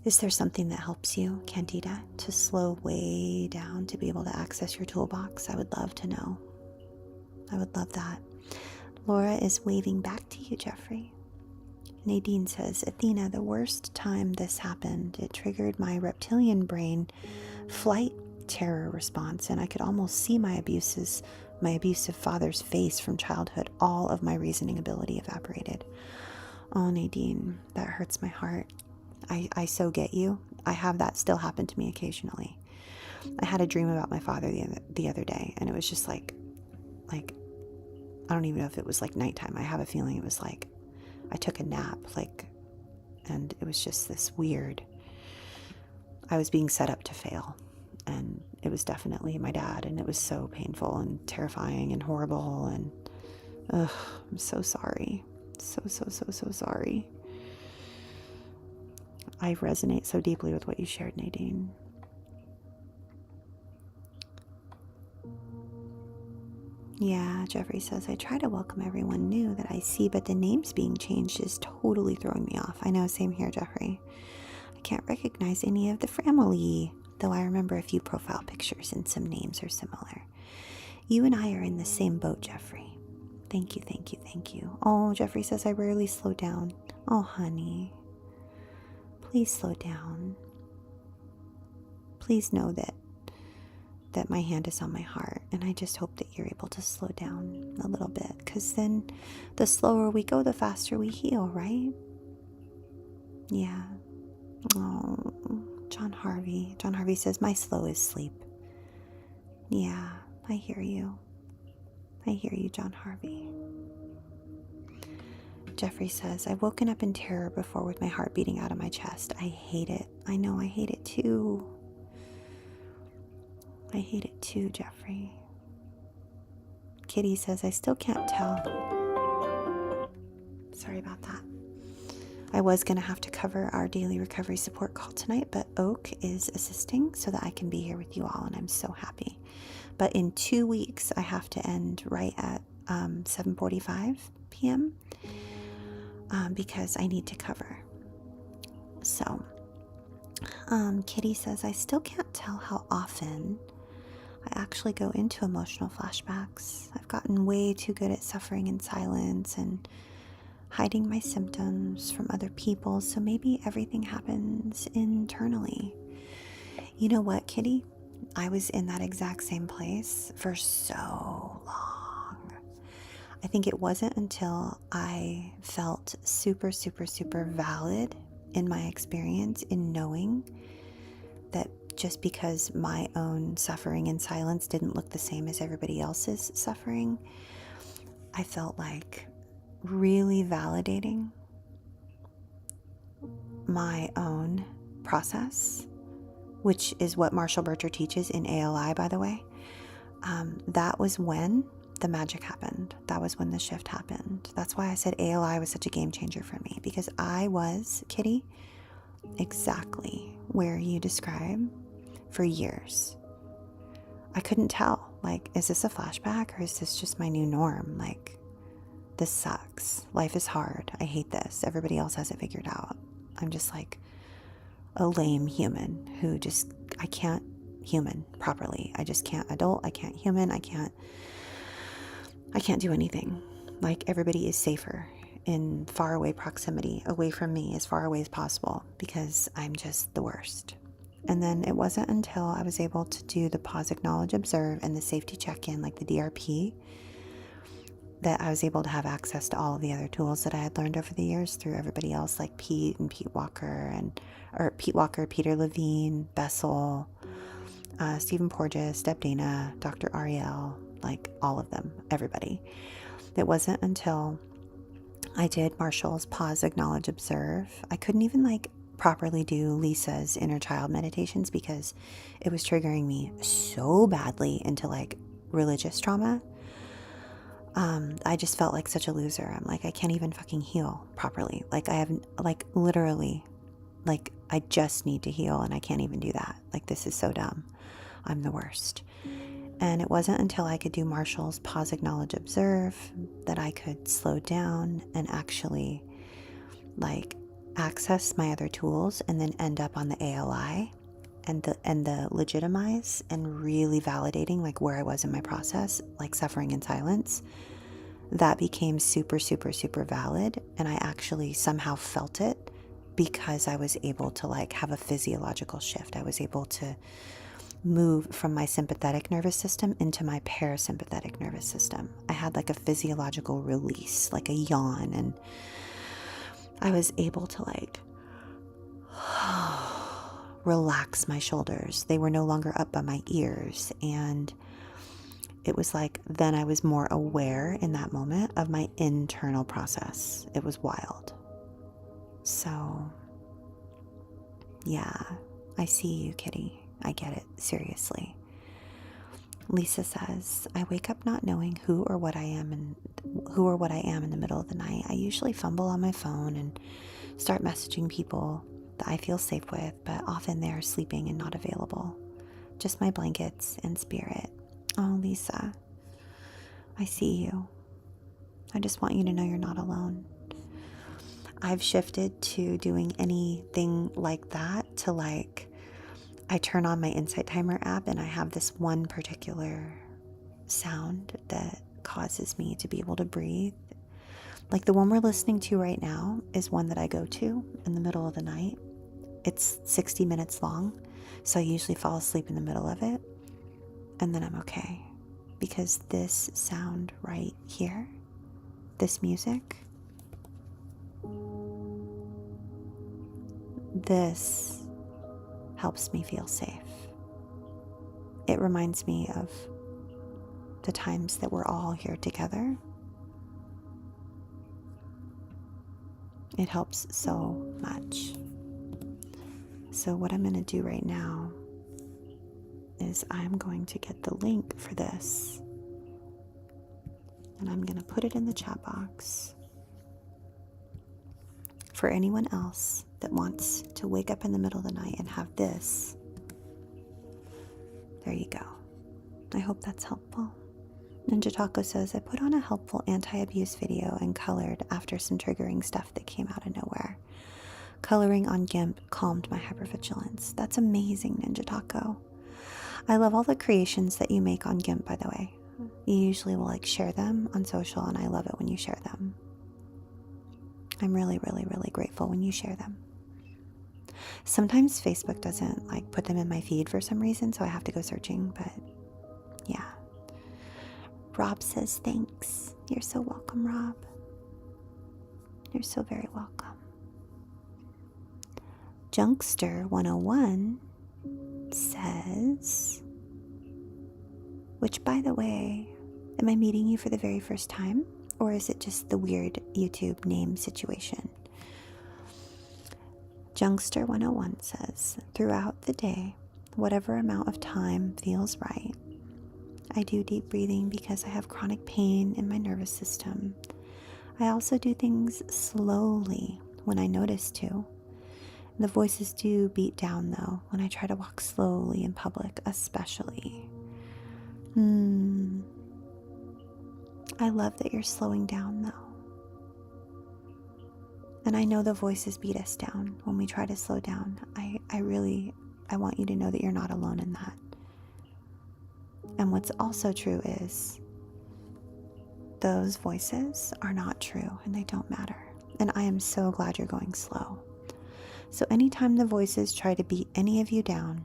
Is there something that helps you, Candida, to slow way down to be able to access your toolbox? I would love to know. I would love that. Laura is waving back to you, Jeffrey. Nadine says, Athena, the worst time this happened, it triggered my reptilian brain flight terror response, and I could almost see my abusive father's face from childhood. All of my reasoning ability evaporated. Oh, Nadine, that hurts my heart. I so get you. I have that still happen to me occasionally. I had a dream about my father the other day, and it was just like, I don't even know if it was like nighttime. I have a feeling it was like I took a nap, and it was just this weird, I was being set up to fail, and it was definitely my dad, and it was so painful and terrifying and horrible, and I'm so sorry. So sorry. I resonate so deeply with what you shared, Nadine. Yeah, Jeffrey says, I try to welcome everyone new that I see, but the names being changed is totally throwing me off. I know, same here, Jeffrey. I can't recognize any of the family, though I remember a few profile pictures and some names are similar. You and I are in the same boat, Jeffrey. Thank you. Oh, Jeffrey says, I rarely slow down. Oh, honey. please slow down. Please know that my hand is on my heart, and I just hope that you're able to slow down a little bit, because then the slower we go, the faster we heal, right? Yeah. Oh, John Harvey. John Harvey says, my slow is sleep. Yeah, I hear you. I hear you, John Harvey. Jeffrey says, I've woken up in terror before with my heart beating out of my chest. I hate it. I know, I hate it too. I hate it too, Jeffrey. Kitty says, I still can't tell. Sorry about that. I was going to have to cover our daily recovery support call tonight, but Oak is assisting so that I can be here with you all, and I'm so happy. But in 2 weeks, I have to end right at 7:45 p.m. Because I need to cover. So, Kitty says, I still can't tell how often I actually go into emotional flashbacks. I've gotten way too good at suffering in silence and hiding my symptoms from other people, so maybe everything happens internally. You know what, Kitty? I was in that exact same place for so long. I think it wasn't until I felt super, super, super valid in my experience in knowing that just because my own suffering in silence didn't look the same as everybody else's suffering, I felt like really validating my own process, which is what Marshall Berger teaches in ALI, by the way. That was when the magic happened. That was when the shift happened. That's why I said ALI was such a game changer for me, because I was, Kitty, exactly where you describe for years. I couldn't tell, like, is this a flashback or is this just my new norm? Like, this sucks. Life is hard. I hate this. Everybody else has it figured out. I'm just like a lame human who just, I can't human properly. I just can't adult. I can't human. I can't do anything. Like, everybody is safer in far away proximity, away from me, as far away as possible, because I'm just the worst. And then it wasn't until I was able to do the pause, acknowledge, observe, and the safety check-in, like the DRP, that I was able to have access to all of the other tools that I had learned over the years through everybody else, like Pete Walker, Peter Levine, Bessel, Stephen Porges, Deb Dana, Dr. Ariel, like all of them, everybody. It wasn't until I did Marshall's pause, acknowledge, observe. I couldn't even like properly do Lisa's inner child meditations because it was triggering me so badly into like religious trauma. I just felt like such a loser. I'm like, I can't even fucking heal properly. Like, I haven't, like, literally, like, I just need to heal and I can't even do that. Like, this is so dumb. I'm the worst. And it wasn't until I could do Marshall's pause, acknowledge, observe that I could slow down and actually, like, access my other tools and then end up on the ALI and the legitimize and really validating like where I was in my process, like suffering in silence. That became super, super, super valid. And I actually somehow felt it because I was able to like have a physiological shift. I was able to move from my sympathetic nervous system into my parasympathetic nervous system. I had like a physiological release, like a yawn, and I was able to like relax my shoulders. They were no longer up by my ears. And it was like, then I was more aware in that moment of my internal process. It was wild. So, yeah, I see you, Kitty. I get it. Seriously. Lisa says, I wake up not knowing who or what I am in the middle of the night. I usually fumble on my phone and start messaging people that I feel safe with, but often they are sleeping and not available. Just my blankets and spirit. Oh, Lisa, I see you. I just want you to know you're not alone. I've shifted to doing anything like that to like, I turn on my Insight Timer app and I have this one particular sound that causes me to be able to breathe. Like the one we're listening to right now is one that I go to in the middle of the night It's 60 minutes long, so I usually fall asleep in the middle of it, and then I'm okay. Because this sound right here, this music, this helps me feel safe. It reminds me of the times that we're all here together. It helps so much. So what I'm going to do right now is I'm going to get the link for this, and I'm going to put it in the chat box for anyone else that wants to wake up in the middle of the night and have this. There you go. I hope that's helpful. Ninja Taco says, I put on a helpful anti-abuse video and colored after some triggering stuff that came out of nowhere. Coloring on GIMP calmed my hypervigilance. That's amazing, Ninja Taco. I love all the creations that you make on GIMP, by the way. You usually will share them on social, and I love it when you share them. I'm really, really, really grateful when you share them. Sometimes Facebook doesn't put them in my feed for some reason, so I have to go searching, but yeah. Rob says thanks. You're so welcome, Rob. You're so very welcome. Junkster 101 says, which, by the way, am I meeting you for the very first time? Or is it just the weird YouTube name situation? Junkster 101 says, throughout the day, whatever amount of time feels right, I do deep breathing because I have chronic pain in my nervous system. I also do things slowly when I notice to. The voices do beat down, though, when I try to walk slowly in public, especially. I love that you're slowing down, though. And I know the voices beat us down when we try to slow down. I want you to know that you're not alone in that. And what's also true is those voices are not true and they don't matter. And I am so glad you're going slow. So anytime the voices try to beat any of you down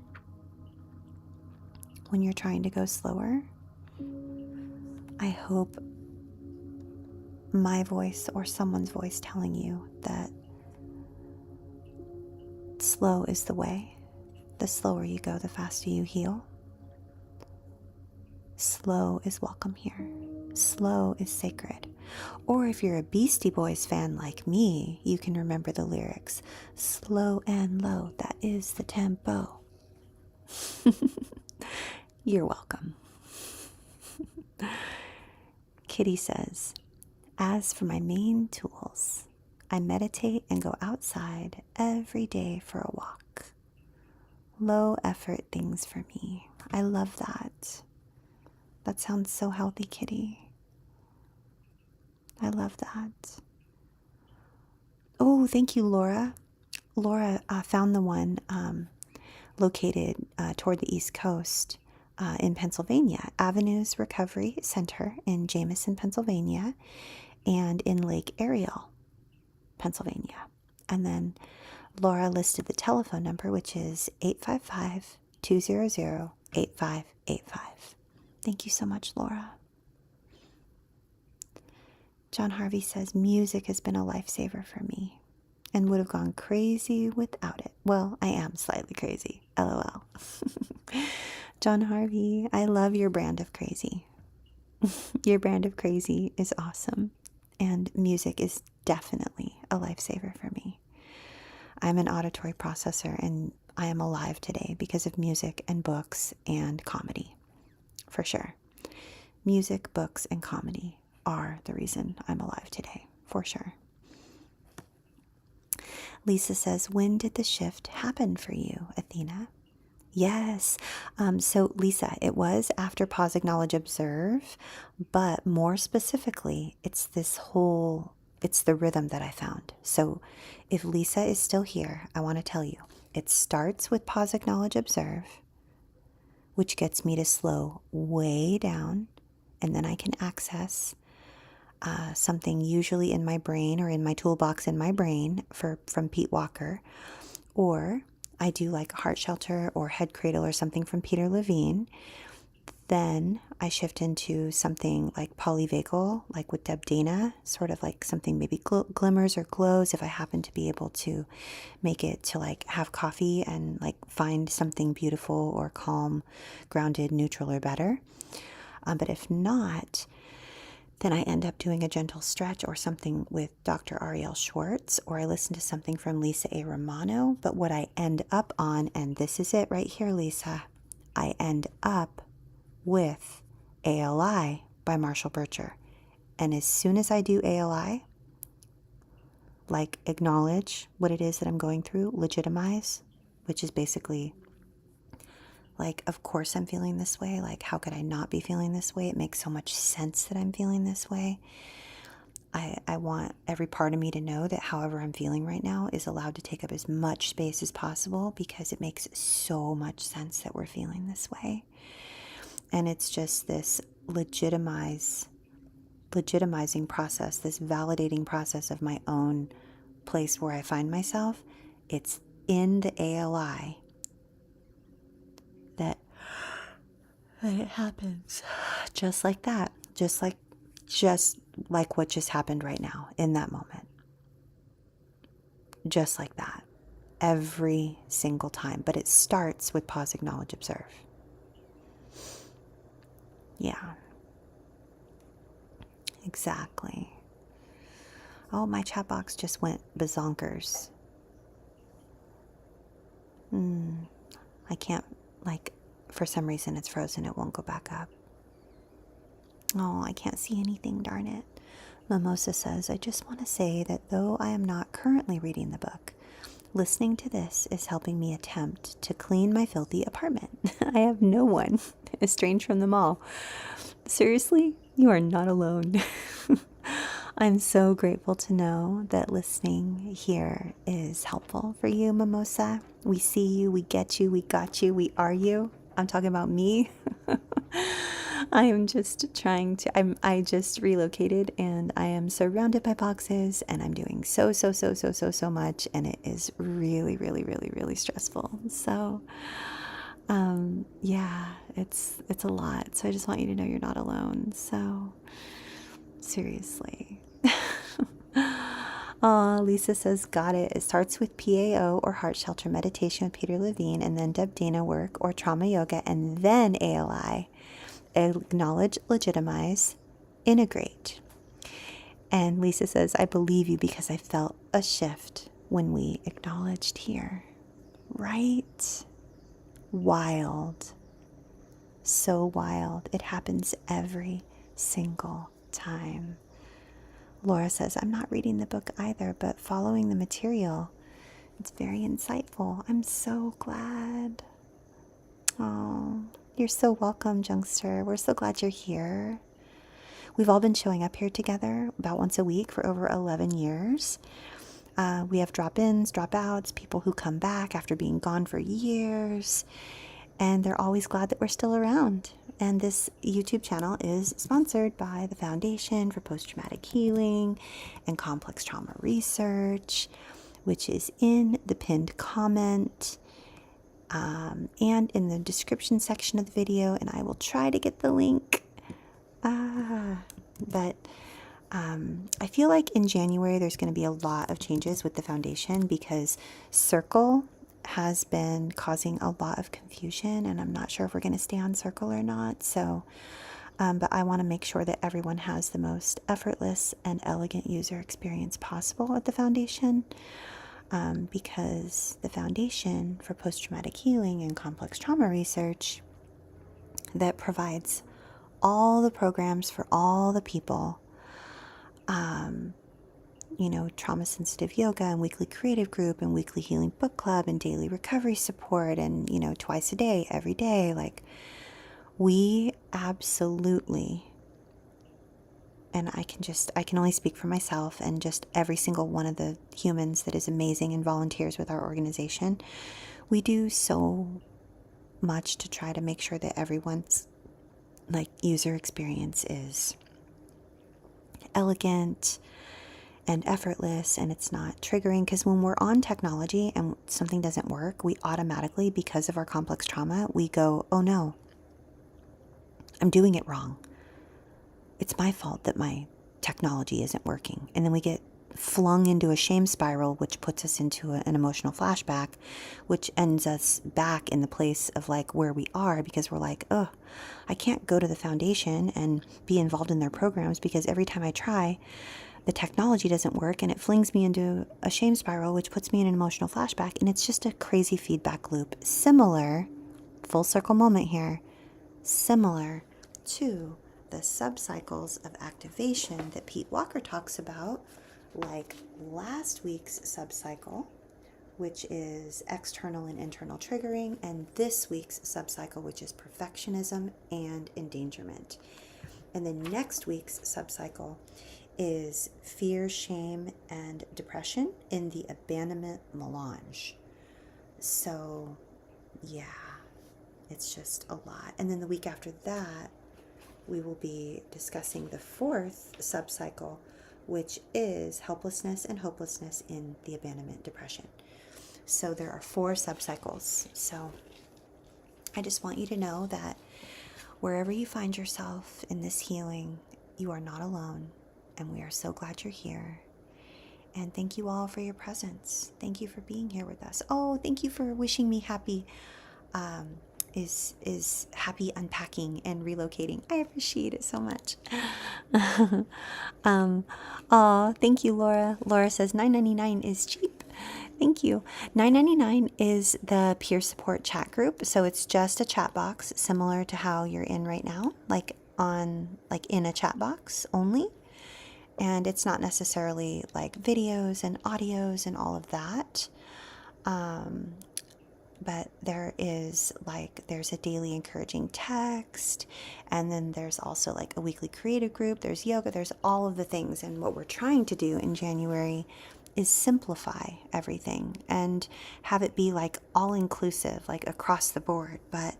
when you're trying to go slower, I hope my voice or someone's voice telling you that slow is the way. The slower you go, the faster you heal. Slow is welcome here. Slow is sacred. Or if you're a Beastie Boys fan like me, you can remember the lyrics. Slow and low, that is the tempo. You're welcome. Kitty says, as for my main tools, I meditate and go outside every day for a walk. Low effort things for me. I love that. That sounds so healthy, Kitty. I love that. Oh, thank you, Laura. Laura found the one located toward the East Coast in Pennsylvania, Avenues Recovery Center in Jameson, Pennsylvania, and in Lake Ariel, Pennsylvania. And then Laura listed the telephone number, which is 855-200-8585. Thank you so much, Laura. John Harvey says, music has been a lifesaver for me and would have gone crazy without it. Well, I am slightly crazy. LOL. John Harvey, I love your brand of crazy. Your brand of crazy is awesome. And music is definitely a lifesaver for me. I'm an auditory processor, and I am alive today because of music and books and comedy. For sure. Music, books, and comedy are the reason I'm alive today. For sure. Lisa says, when did the shift happen for you, Athena? Yes. So Lisa, it was after Pause, Acknowledge, Observe, but more specifically, it's the rhythm that I found. So if Lisa is still here, I want to tell you, it starts with Pause, Acknowledge, Observe, which gets me to slow way down, and then I can access something usually in my brain or in my toolbox in my brain from Pete Walker, or I do like Heart Shelter or Head Cradle or something from Peter Levine. Then I shift into something like polyvagal, like with Deb Dana, sort of like something maybe glimmers or glows if I happen to be able to make it to like have coffee and like find something beautiful or calm, grounded, neutral, or better. But if not, then I end up doing a gentle stretch or something with Dr. Ariel Schwartz, or I listen to something from Lisa A. Romano. But what I end up on, and this is it right here, Lisa, I end up with ALI by Marshall Bircher. And as soon as I do ALI, like acknowledge what it is that I'm going through, legitimize, which is basically like, of course I'm feeling this way. Like, how could I not be feeling this way? It makes so much sense that I'm feeling this way. I want every part of me to know that however I'm feeling right now is allowed to take up as much space as possible, because it makes so much sense that we're feeling this way. And it's just this legitimizing process, this validating process of my own place where I find myself. It's in the ALI that it happens just like that, just like what just happened right now in that moment, just like that, every single time. But it starts with pause, acknowledge, observe. Yeah, exactly. Oh, my chat box just went bazonkers. I can't, like, for some reason it's frozen. It won't go back up. Oh, I can't see anything, darn it. Mimosa says, I just want to say that though I am not currently reading the book, listening to this is helping me attempt to clean my filthy apartment. I have no one, estranged from them all. Seriously, you are not alone. I'm so grateful to know that listening here is helpful for you, Mimosa. We see you, we get you, we got you, we are you. I'm talking about me. I am just trying to, I just relocated and I am surrounded by boxes and I'm doing so much, and it is really, really, really, really stressful. So, yeah, it's a lot. So I just want you to know you're not alone. So seriously. Lisa says, got it. It starts with PAO or Heart Shelter meditation with Peter Levine, and then Deb Dana work or trauma yoga, and then ALI. Acknowledge, legitimize, integrate. And Lisa says, I believe you because I felt a shift when we acknowledged here. Right? Wild. So wild. It happens every single time. Laura says, I'm not reading the book either, but following the material. It's very insightful. I'm so glad. Oh, you're so welcome, Junkster. We're so glad you're here. We've all been showing up here together about once a week for over 11 years. We have drop-ins, drop-outs, people who come back after being gone for years, and they're always glad that we're still around. And this YouTube channel is sponsored by the Foundation for Post-Traumatic Healing and Complex Trauma Research, which is in the pinned comment and in the description section of the video, and I will try to get the link. But I feel like in January there's going to be a lot of changes with the foundation because Circle has been causing a lot of confusion, and I'm not sure if we're going to stay on Circle or not. So, but I want to make sure that everyone has the most effortless and elegant user experience possible at the foundation, because the Foundation for Post-Traumatic Healing and Complex Trauma Research that provides all the programs for all the people, trauma-sensitive yoga and weekly creative group and weekly healing book club and daily recovery support and, twice a day, every day. Like, we absolutely, and I can only speak for myself and just every single one of the humans that is amazing and volunteers with our organization. We do so much to try to make sure that everyone's user experience is elegant and effortless, and it's not triggering. Because when we're on technology and something doesn't work, we automatically, because of our complex trauma, we go, oh no, I'm doing it wrong. It's my fault that my technology isn't working. And then we get flung into a shame spiral, which puts us into an emotional flashback, which ends us back in the place of like where we are, because we're like, oh, I can't go to the foundation and be involved in their programs because every time I try, the technology doesn't work, and it flings me into a shame spiral, which puts me in an emotional flashback. And it's just a crazy feedback loop. Similar, full circle moment here, similar to the subcycles of activation that Pete Walker talks about, like last week's subcycle, which is external and internal triggering, and this week's subcycle, which is perfectionism and endangerment. And then next week's subcycle is fear, shame, and depression in the abandonment melange. So, yeah, it's just a lot. And then the week after that, we will be discussing the fourth subcycle, which is helplessness and hopelessness in the abandonment depression. So there are 4 subcycles. So I just want you to know that wherever you find yourself in this healing, you are not alone. And we are so glad you're here. And thank you all for your presence. Thank you for being here with us. Oh, thank you for wishing me happy happy unpacking and relocating. I appreciate it so much. Oh, thank you, Laura. Laura says $9.99 is cheap. Thank you. $9.99 is the peer support chat group. So it's just a chat box similar to how you're in right now, like in a chat box only. And it's not necessarily like videos and audios and all of that. But there's a daily encouraging text, and then there's also like a weekly creative group, there's yoga, there's all of the things. And what we're trying to do in January is simplify everything and have it be like all inclusive, like across the board. But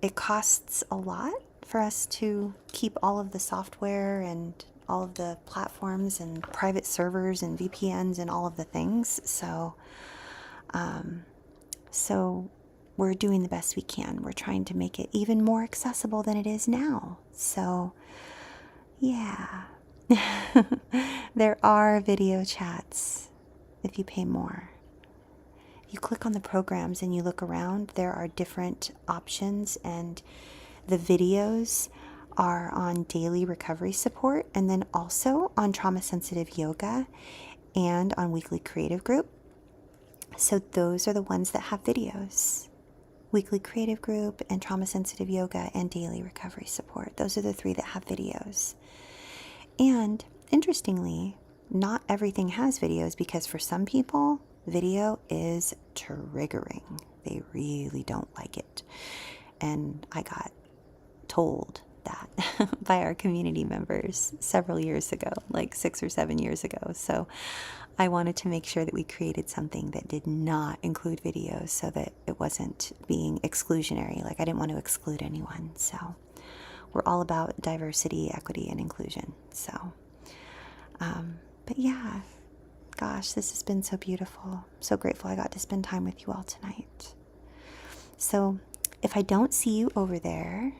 it costs a lot for us to keep all of the software and all of the platforms and private servers and VPNs and all of the things. So we're doing the best we can. We're trying to make it even more accessible than it is now. So yeah, there are video chats if you pay more. You click on the programs and you look around, there are different options, and the videos are on daily recovery support, and then also on trauma sensitive yoga and on weekly creative group. So those are the ones that have videos. Weekly creative group and trauma sensitive yoga and daily recovery support. Those are the 3 that have videos. And interestingly, not everything has videos, because for some people, video is triggering. They really don't like it. And I got told that by our community members several years ago, like 6 or 7 years ago. So I wanted to make sure that we created something that did not include videos so that it wasn't being exclusionary. Like, I didn't want to exclude anyone. So we're all about diversity, equity, and inclusion. So, but yeah, gosh, this has been so beautiful. So grateful I got to spend time with you all tonight. So if I don't see you over there,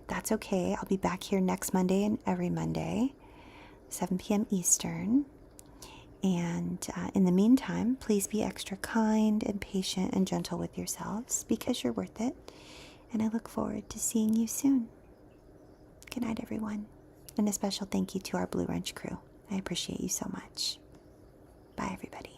that's okay. I'll be back here next Monday and every Monday, 7 p.m. Eastern. And in the meantime, please be extra kind and patient and gentle with yourselves, because you're worth it. And I look forward to seeing you soon. Good night, everyone. And a special thank you to our Blue Wrench crew. I appreciate you so much. Bye, everybody.